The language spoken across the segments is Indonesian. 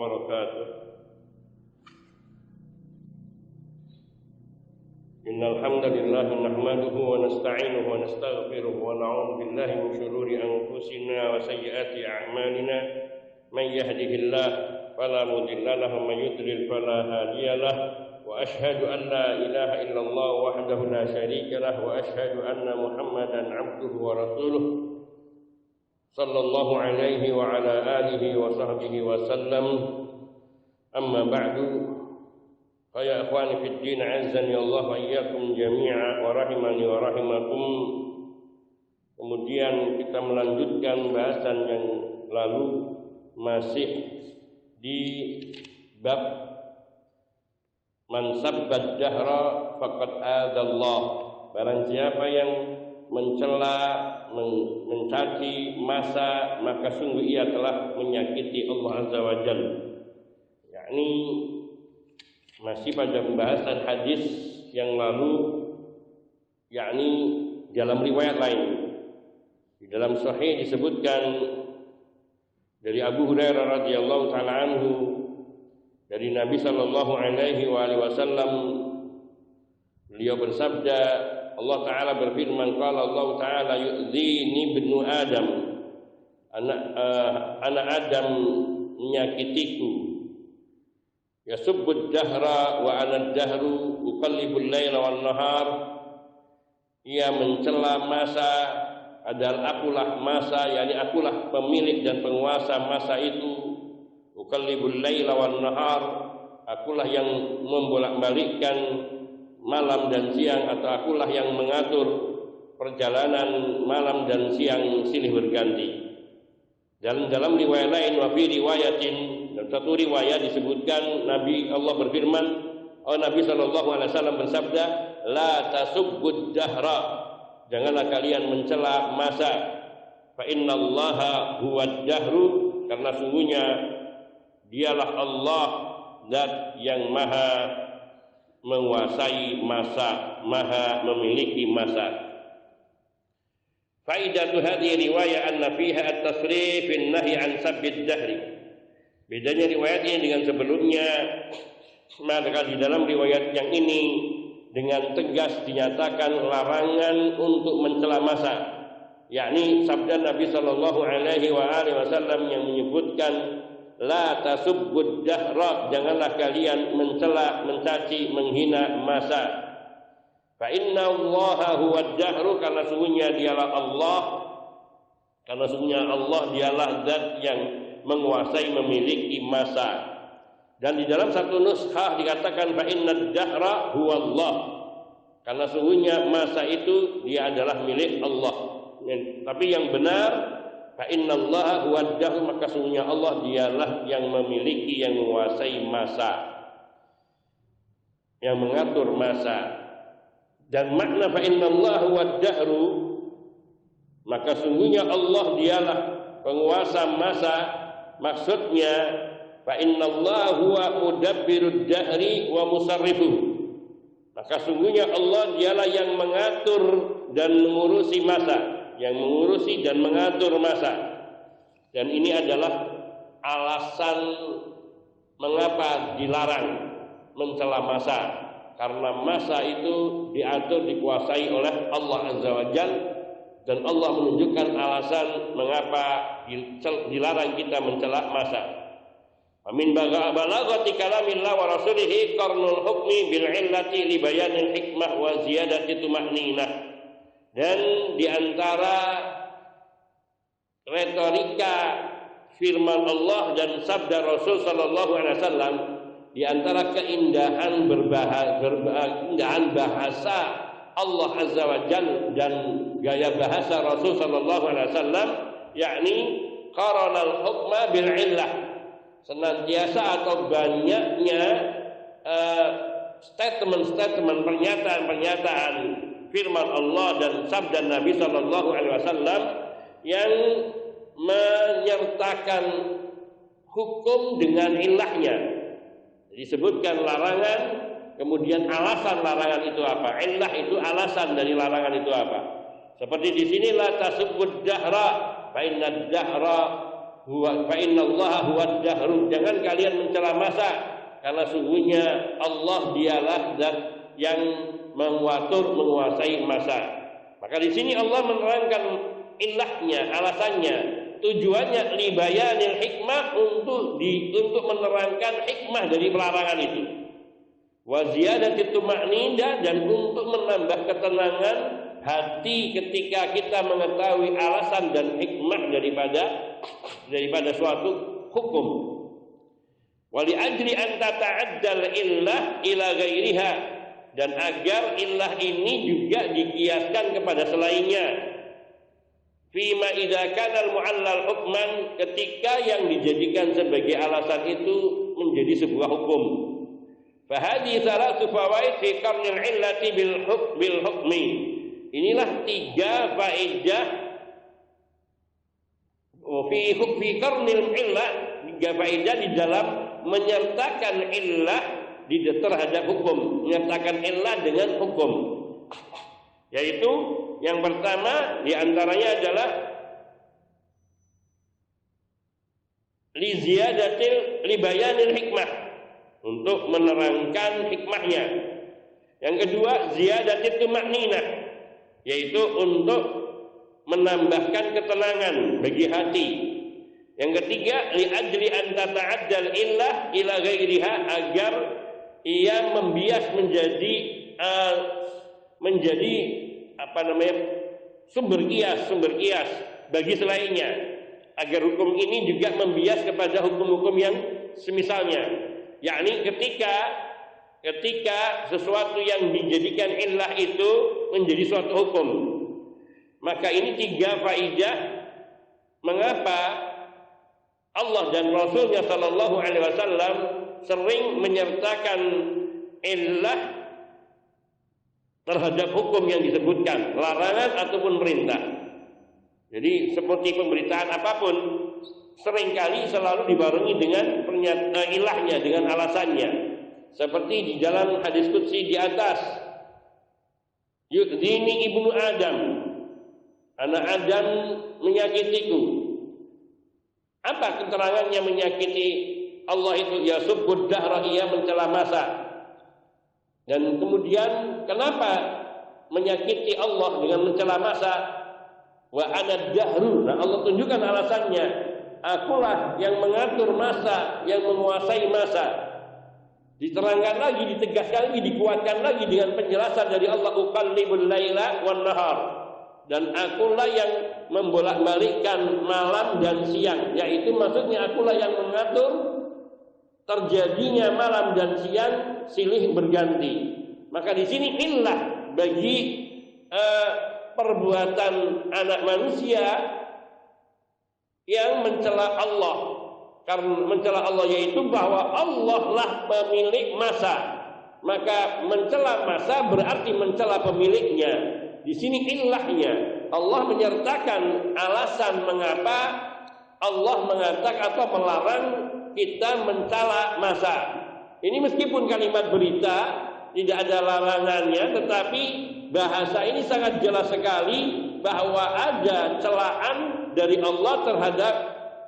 wabarakatuh. Innal hamdalillah nahmaduhu wa nasta'inuhu wa nastaghfiruhu wa na'udzu billahi min shururi anfusina wa sayyiati a'malina. Man yahdihillahu fala mudilla lahu wa man yudlil fala hadiya lahu. Wa ashhadu an la ilaha illallah wahdahu la syarika lahu wa ashhadu anna Muhammadan 'abduhu wa rasuluh. Sallallahu alaihi wa ala alihi wa sahbihi wa sallam. Amma ba'du. Ya ikhwani fid din, azani Allah wa iyyakum jami'a wa rahimani wa rahimakum. Kemudian kita melanjutkan bahasan yang lalu, masih di bab man sabbad dahra faqad adallah. Barang siapa yang mencela, mencaci masa, maka sungguh ia telah menyakiti Allah Azza wa Jalla. Yakni masih pada pembahasan hadis yang lalu, yakni dalam riwayat lain. Di dalam sahih disebutkan dari Abu Hurairah radhiyallahu taala anhu, dari Nabi sallallahu alaihi wasallam, beliau bersabda, Allah taala berfirman, qala Allah taala yu'dzini ibnu Adam, anak Adam menyakitiku. Yasubbud dahra wa ana dahru uqallibul laila wan nahar. Ia mencela masa, adalah akulah masa, yakni akulah pemilik dan penguasa masa itu. Uqallibul laila wan nahar, akulah yang membolak-balikkan malam dan siang, atau akulah yang mengatur perjalanan malam dan siang silih berganti. Dan dalam riwayat lain, wa fi riwayatin, dalam satu riwayat disebutkan Nabi Allah berfirman, Nabi sallallahu alaihi wasallam bersabda, la tasubbud dahra, janganlah kalian mencela masa, fa innallaha huwad dahru, karena sungguhnya dialah Allah zat yang maha menguasai masa, maha memiliki masa. Faidatu hadhihi riwayah anna fiha at-tasrif fi an-nahy an sabbid dahri. Bedanya riwayat ini dengan sebelumnya, maka di dalam riwayat yang ini dengan tegas dinyatakan larangan untuk mencela masa, yakni sabda Nabi sallallahu alaihi wasallam yang menyebutkan la tasubbud dahra, janganlah kalian mencela, mencaci, menghina masa. Fa inna Allaha huwad dahru, karena sungguhnya dialah Allah, karena sungguhnya Allah dialah zat yang menguasai, memiliki masa. Dan di dalam satu nuskhah dikatakan fa innad dahra huwallah, karena sungguhnya masa itu dia adalah milik Allah. Tapi yang benar fa innallaha huwad dahru, maka sungguhnya Allah dialah yang memiliki, yang menguasai masa, yang mengatur masa. Dan makna fa innallaha huwad dahru, maka sungguhnya Allah dialah penguasa masa, maksudnya fa innallaha huwa mudabbirud dahri wa musarrifuhu, maka sungguhnya Allah dialah yang mengatur dan mengurusi masa, yang mengurusi dan mengatur masa. Dan ini adalah alasan mengapa dilarang mencela masa, karena masa itu diatur, dikuasai oleh Allah Azza wa Jalla, dan Allah menunjukkan alasan mengapa dilarang kita mencela masa. Amin balaghati kalamillah wa rasulihi qarnul hukmi bil illati li bayanil hikmah wa ziyadati tuma'ninah. Dan di antara retorika firman Allah dan sabda Rasul sallallahu alaihi wasallam, di antara keindahan keindahan bahasa Allah Azza wa Jalla dan gaya bahasa Rasul sallallahu alaihi wasallam, yakni qaranal hukma bil illah, senantiasa atau banyaknya statement-statement, pernyataan-pernyataan firman Allah dan sabda Nabi sallallahu alaihi wasallam yang menyertakan hukum dengan ilahnya. Disebutkan larangan, kemudian alasan larangan itu apa? Illah itu alasan dari larangan itu apa? Seperti di sini la tasubbud dahra fa inna dahra huwa fa innallaha huwad dahru, jangan kalian mencela masa, karena sungguhnya Allah dialah zat yang menguasai masa. Maka di sini Allah menerangkan ilahnya, alasannya, tujuannya libayanil hikmah, untuk menerangkan hikmah dari pelarangan itu. Wa ziyadati tuma'ninah, dan untuk menambah ketenangan hati ketika kita mengetahui alasan dan hikmah daripada suatu hukum. Wali ajli an tata'addal illah ila ghairiha, dan agar illah ini juga dikiaskan kepada selainnya. Fima idza kana al-mu'allal hukman, ketika yang dijadikan sebagai alasan itu menjadi sebuah hukum. Fa hadhihi thalathu fawaid fi qarnil illati bil hukmi. Inilah 3 faedah fi qarnil illah, 3 faedah di dalam menyertakan illah terhadap hukum, menyertakan illah dengan hukum. Yaitu yang pertama diantaranya adalah li ziyadatil libayanil hikmah, untuk menerangkan hikmahnya. Yang kedua ziyadatil tuma'ninah, yaitu untuk menambahkan ketenangan bagi hati. Yang ketiga li ajli an tata'addal illah ila ghairiha, agar ia membias menjadi sumber kias bagi selainnya, agar hukum ini juga membias kepada hukum-hukum yang semisalnya. Yakni ketika sesuatu yang dijadikan illah itu menjadi suatu hukum. Maka ini 3 faedah mengapa Allah dan Rasulnya Shallallahu Alaihi Wasallam sering menyertakan illah terhadap hukum yang disebutkan, larangan ataupun perintah. Jadi seperti pemberitaan apapun, seringkali selalu dibarengi dengan ilahnya, dengan alasannya. Seperti di dalam hadis qudsi di atas, yu'dini ibnu Adam, anak Adam menyakitiku. Apa keterangannya menyakiti Allah itu? Ya subbud dahra, ia mencela masa. Dan kemudian kenapa menyakiti Allah dengan mencela masa? Wa ana dahru. Nah, Allah tunjukkan alasannya. Akulah yang mengatur masa, yang menguasai masa. Diterangkan lagi, ditegaskan lagi, dikuatkan lagi dengan penjelasan dari Allah, uqallibul laila wan nahar. Dan akulah yang membolak-balikkan malam dan siang, yaitu maksudnya akulah yang mengatur terjadinya malam dan siang silih berganti. Maka di sini illah bagi perbuatan anak manusia yang mencela Allah. Karena mencela Allah yaitu bahwa Allah lah pemilik masa. Maka mencela masa berarti mencela pemiliknya. Di sini ilahnya. Allah menyertakan alasan mengapa Allah mengatakan atau melarang kita mencela masa. Ini meskipun kalimat berita tidak ada larangannya, tetapi bahasa ini sangat jelas sekali bahwa ada celaan dari Allah terhadap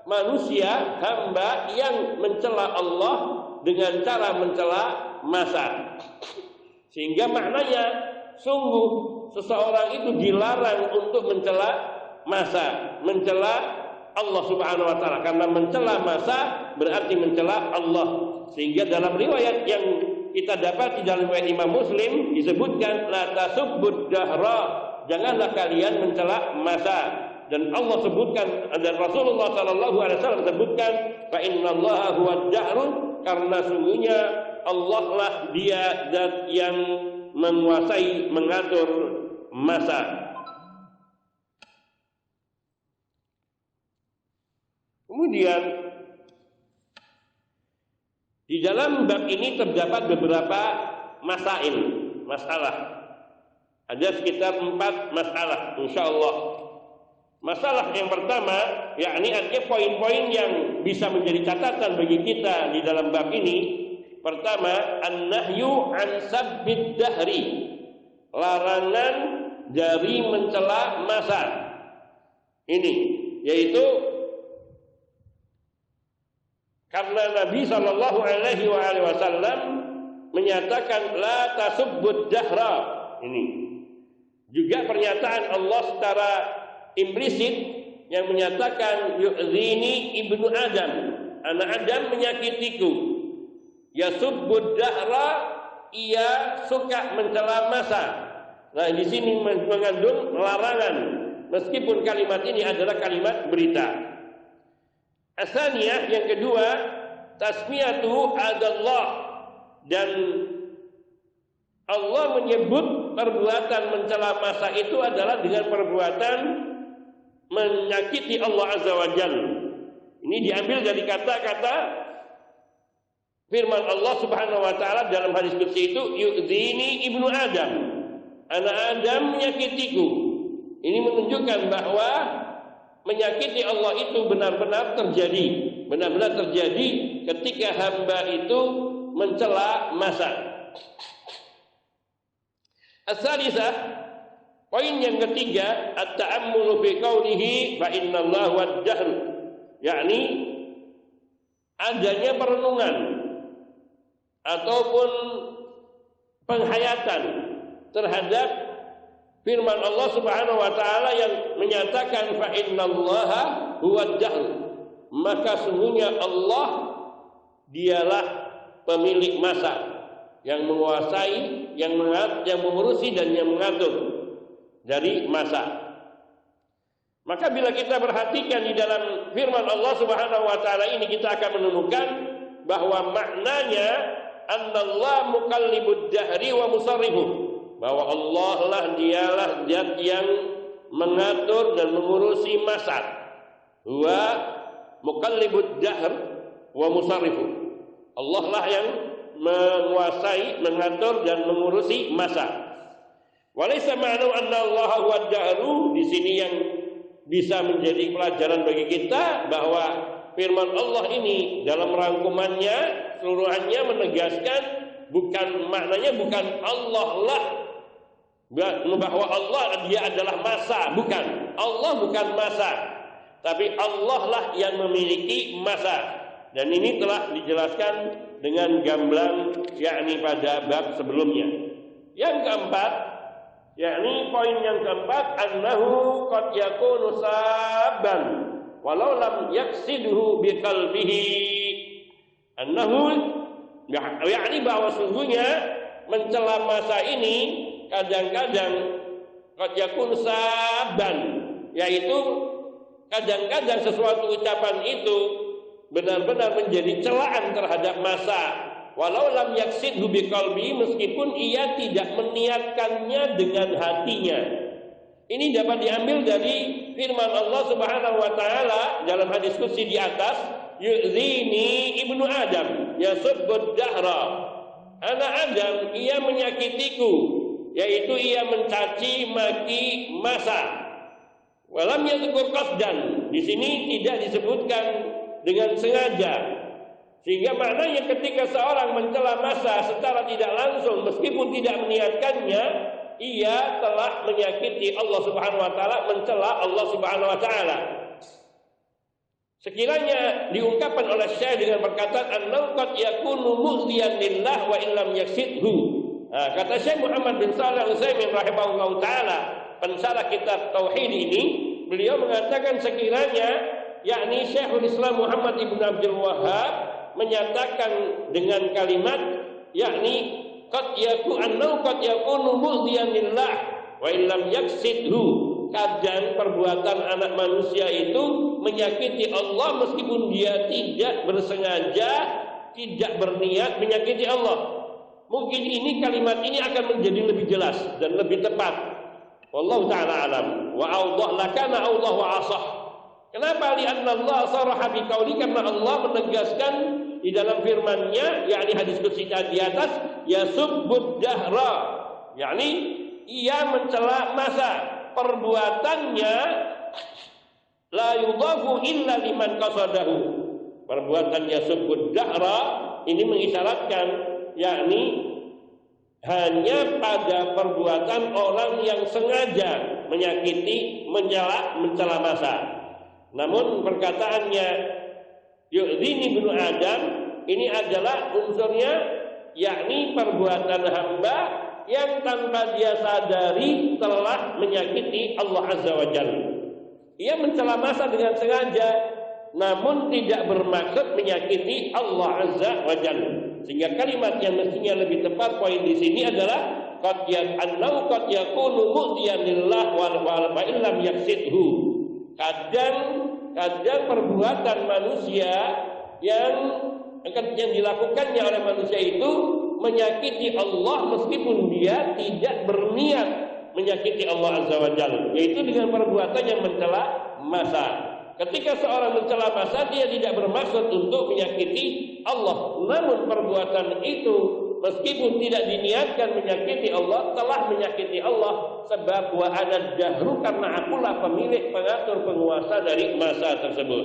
manusia, hamba yang mencela Allah dengan cara mencela masa. Sehingga maknanya sungguh seseorang itu dilarang untuk mencela masa, mencela Allah Subhanahu wa taala, karena mencela masa berarti mencela Allah. Sehingga dalam riwayat yang kita dapat di dalam riwayat Imam Muslim disebutkan la tasubbud dahra, janganlah kalian mencela masa. Dan Allah sebutkan, dan Rasulullah sallallahu alaihi wasallam sebutkan fa innallaha huwad dahru, karena sungguhnya Allah lah dia zat yang menguasai, mengatur masa. Kemudian di dalam bab ini terdapat beberapa masalah. Ada sekitar 4 masalah insyaallah. Masalah yang pertama, yakni artinya poin-poin yang bisa menjadi catatan bagi kita di dalam bab ini. Pertama, an-nahyu an sabbid dahri, larangan dari mencela masa. Ini yaitu Karena Nabi Shallallahu Alaihi Wasallam menyatakan la tasubbud dahra. Ini juga pernyataan Allah secara implisit yang menyatakan yu'zini ibnu Adam, anak Adam menyakitiku. Yasubbud dahra, ia suka mencela masa. Nah, di sini mengandung larangan, meskipun kalimat ini adalah kalimat berita. Asaniyah, yang kedua, tasmiyatu adallah, dan Allah menyebut perbuatan mencela masa itu adalah dengan perbuatan menyakiti Allah Azza wa Jalla. Ini diambil dari kata-kata firman Allah Subhanahu wa taala dalam hadis qudsi itu, yu'zini ibnu Adam, anak Adam menyakitiku. Ini menunjukkan bahwa menyakiti Allah itu benar-benar terjadi ketika hamba itu mencela masa. As-salisah, poin yang ketiga, at-ta'ammulu fi qawlihi fa innallaha wad-dahr, yakni adanya perenungan ataupun penghayatan terhadap firman Allah Subhanahu wa taala yang menyatakan fa innallaha huwad-dahr, maka sungguhnya Allah dialah pemilik masa, yang menguasai, yang mengurusi dan yang mengatur dari masa. Maka bila kita perhatikan di dalam firman Allah Subhanahu wa taala ini, kita akan menemukan bahwa maknanya annallahu muqallibud dahri wa musarrifuh, bahwa Allah lah dialah zat yang mengatur dan mengurusi masa. Wa muqallibud dahr wa musarrifuh, Allah lah yang menguasai, mengatur dan mengurusi masa. Walaysa ma'nu anna Allah huwa ad-dahru, di sini yang bisa menjadi pelajaran bagi kita bahwa firman Allah ini dalam rangkumannya seluruhannya menegaskan maknanya bukan Allah lah, bahwa Allah dia adalah masa, bukan. Allah bukan masa, tapi Allah lah yang memiliki masa. Dan ini telah dijelaskan dengan gamblang yakni pada bab sebelumnya. Yang keempat, yakni poin yang keempat, annahu qad yakunu sabban walau lam yaksidhu biqalbihi. Annahu, yakni bahwa sungguhnya mencela masa ini kadang-kadang qad yakunu sabban, yaitu kadang-kadang sesuatu ucapan itu benar-benar menjadi celaan terhadap masa, walau lam yaksidhu biqalbi, meskipun ia tidak meniatkannya dengan hatinya. Ini dapat diambil dari firman Allah Subhanahu wa taala dalam hadis qudsi di atas, yu'zini ibnu Adam yasubbud dahra, anak Adam ia menyakitiku, yaitu ia mencaci maki masa. Walam yadhkur qasdan, di sini tidak disebutkan dengan sengaja, sehingga maknanya ketika seorang mencela masa secara tidak langsung meskipun tidak meniatkannya, ia telah menyakiti Allah Subhanahu wa taala, mencela Allah Subhanahu wa taala. Sekiranya diungkapkan oleh Syekh dengan perkataan annau qad yakunu mughdiyan lillah wa illam yaksidhu. Nah, kata Syekh Muhammad bin Shalih Al-Utsaimin rahimahullahu taala, pensyarah kitab tauhid ini, beliau mengatakan sekiranya yakni Syekhul Islam Muhammad ibn Abdul Wahhab menyatakan dengan kalimat yakni qad yakunu mughdiyan lillah wa illam yaksidhu, kadang perbuatan anak manusia itu menyakiti Allah meskipun dia tidak bersengaja, tidak berniat menyakiti Allah. Mungkin ini kalimat ini akan menjadi lebih jelas dan lebih tepat. Wallahu taala alam. Wa awdah lakana awdah wa asah. Kenapa? Lianna Allah saraha biqauli, karena Allah menegaskan di dalam firman-Nya, yakni hadis qudsi di atas, yasubbud dahra, yakni ia mencela masa, perbuatannya la yudhafu illa liman qasadahu. Perbuatan yasubbud dahra ini mengisyaratkan yakni hanya pada perbuatan orang yang sengaja menyakiti, mencela masa. Namun perkataannya yu'dhini ibnu Adam, ini adalah unsurnya, yakni perbuatan hamba yang tanpa dia sadari telah menyakiti Allah Azza wa Jalla. Ia mencela masa dengan sengaja, namun tidak bermaksud menyakiti Allah Azza wa Jalla. Sehingga kalimat yang mestinya lebih tepat poin di sini adalah qad yakunu mu'diyan lillah wa illam yaksidhu. Kadang perbuatan manusia yang dilakukannya oleh manusia itu menyakiti Allah meskipun dia tidak berniat menyakiti Allah Azza wa Jalla, yaitu dengan perbuatan yang mencela masa. Ketika seorang mencela masa, dia tidak bermaksud untuk menyakiti Allah, namun perbuatan itu meskipun tidak diniatkan menyakiti Allah, telah menyakiti Allah. Sebab wa ana dahru, karena akulah pemilik, pengatur, penguasa dari masa tersebut.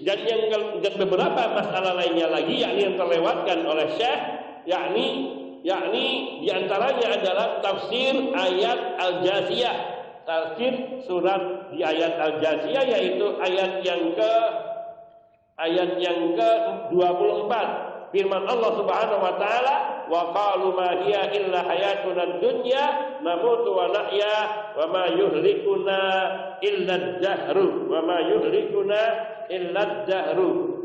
Dan beberapa masalah lainnya lagi yakni yang terlewatkan oleh Syekh, yakni diantaranya adalah tafsir ayat Al-Jasiyah, tafsir surat di ayat Al-Jasiyah, yaitu ayat yang ke-24. Firman Allah Subhanahu wa taala, wa qalu ma hiya illa hayatuna dunya namutu wa nahya wa ma yuhlikuna illa ad-dahru wa ma yuhlikuna illa ad-dahru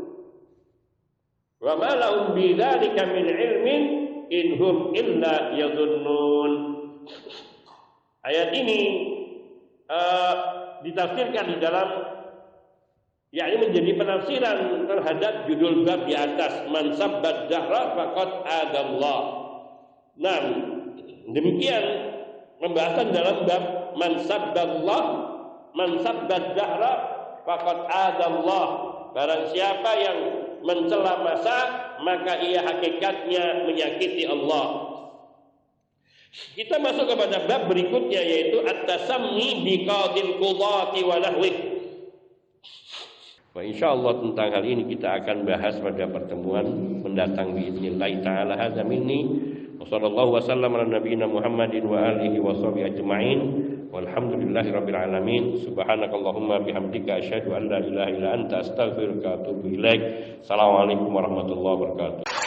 wa ma lahum bidzalika min ilmin in hum illa yadhunnun. Ayat ini ditafsirkan di dalam, yakni menjadi penafsiran terhadap judul bab di atas, man sabbad dahra faqad adallah. Nah, demikian pembahasan dalam bab man sabbad dahra faqad adallah. Barang siapa yang mencela masa, maka ia hakikatnya menyakiti Allah. Kita masuk kepada bab berikutnya, yaitu at-tasammi bi qadil qudati wa nahwih. Insyaallah tentang hal ini kita akan bahas pada pertemuan mendatang biiznillah taala. Hadza minni wa sallallahu wasallam ala nabiyina Muhammadin wa alihi wa sahbihi ajma'in. Walhamdulillahirabbil alamin. Subhanakallahumma bihamdika asyhadu an la ilaha illa anta astaghfiruka wa atubu ilaik. Assalamualaikum warahmatullahi wabarakatuh.